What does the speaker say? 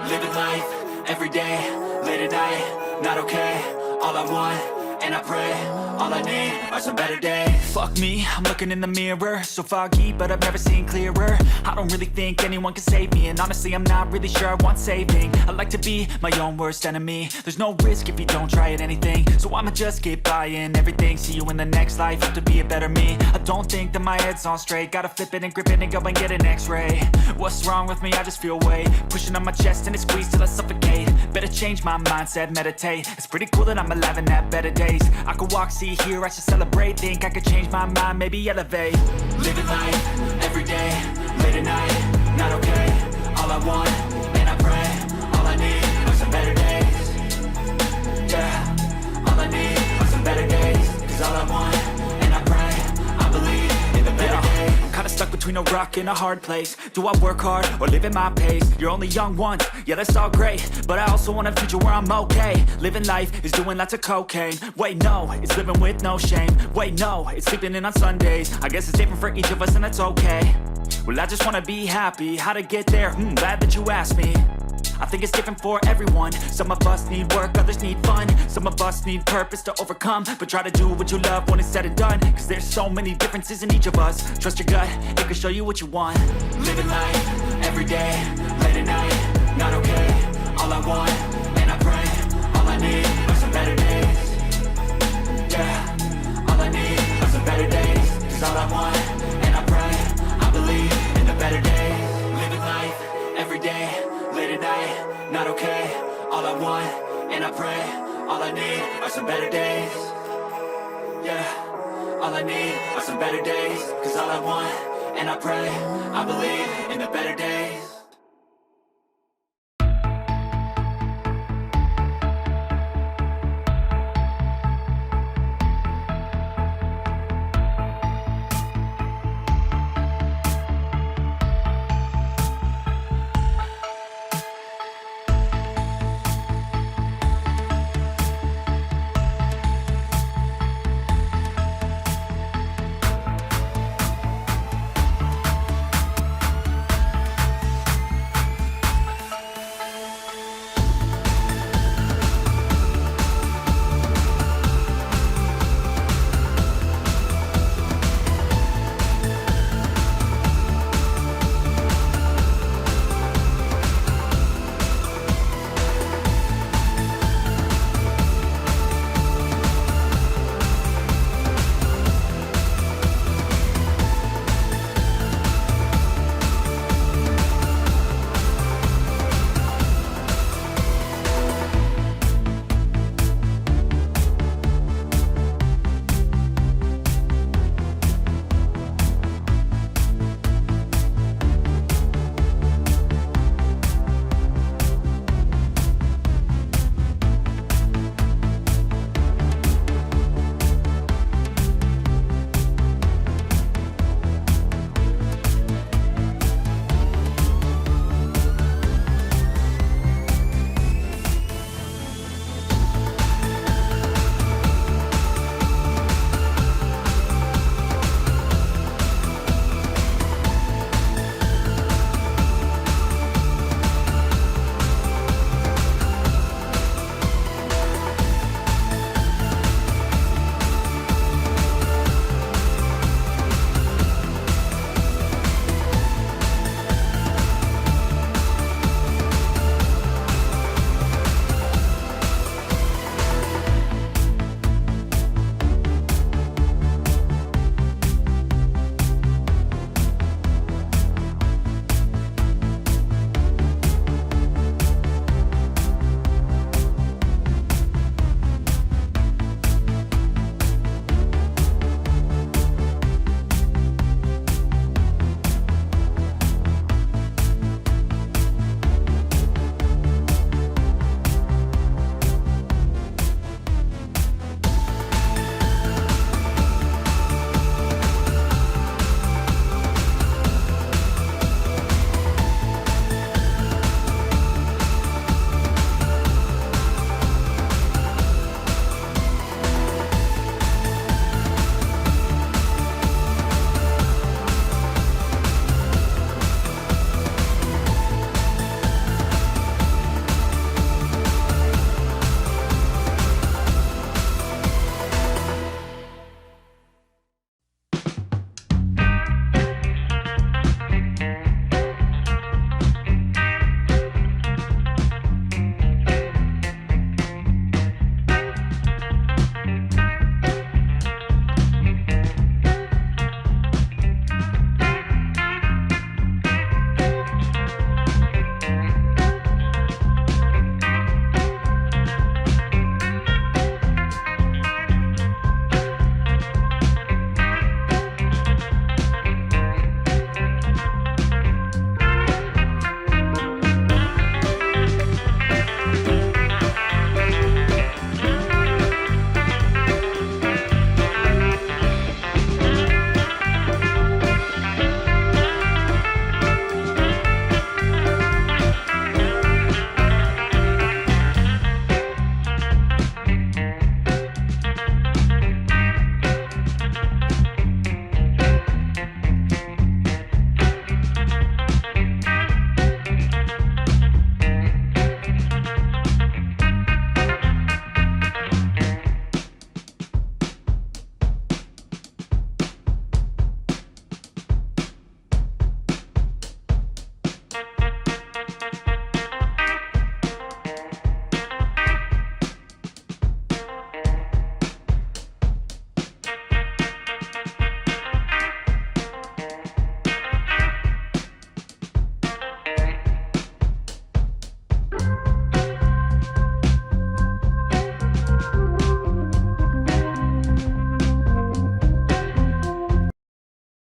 Living life, every day, late at night, not okay. All I want, and I pray, all I need are some better days. Fuck me, I'm looking in the mirror, so foggy, but I've never seen clearer. I don't really think anyone can save me, and honestly I'm not really sure I want saving. I like to be my own worst enemy. There's no risk if you don't try at anything, so I'ma just keep buying everything. See you in the next life, have to be a better me. I don't think that my head's on straight, gotta flip it and grip it and go and get an x-ray. What's wrong with me? I just feel weight pushing on my chest and it squeezes till I suffocate. Better change my mindset, meditate. It's pretty cool that I'm alive and have better days. I could walk, see, hear, I should celebrate. Think I could change my mind, maybe elevate. Living life, every day, late at night, not okay. All I want, and I pray, all I need are some better days. Yeah, all I need are some better days. Cause all I want, and I pray, I believe in the better days. I'm kinda stuck between a rock and a hard place. Do I work hard or live at my pace? You're only young once, yeah that's all great, but I also want a future where I'm okay. Living life is doing lots of cocaine. Wait no, it's living with no shame. Wait no, it's sleeping in on Sundays. I guess it's different for each of us and that's okay. Well I just wanna be happy, how to get there? Glad that you asked me. I think it's different for everyone. Some of us need work, others need fun. Some of us need purpose to overcome. But try to do what you love when it's said and done. Cause there's so many differences in each of us. Trust your gut, it can show you what you want. Living life, every day, late at night, not okay. All I want, and I pray, all I need are some better days. Yeah, all I need are some better days. Cause all I want, and I pray, I believe in the better days. Living life, every day, late at night, not okay. All I want, and I pray, all I need are some better days. Yeah, all I need are some better days. Cause all I want, and I pray, I believe in the better days.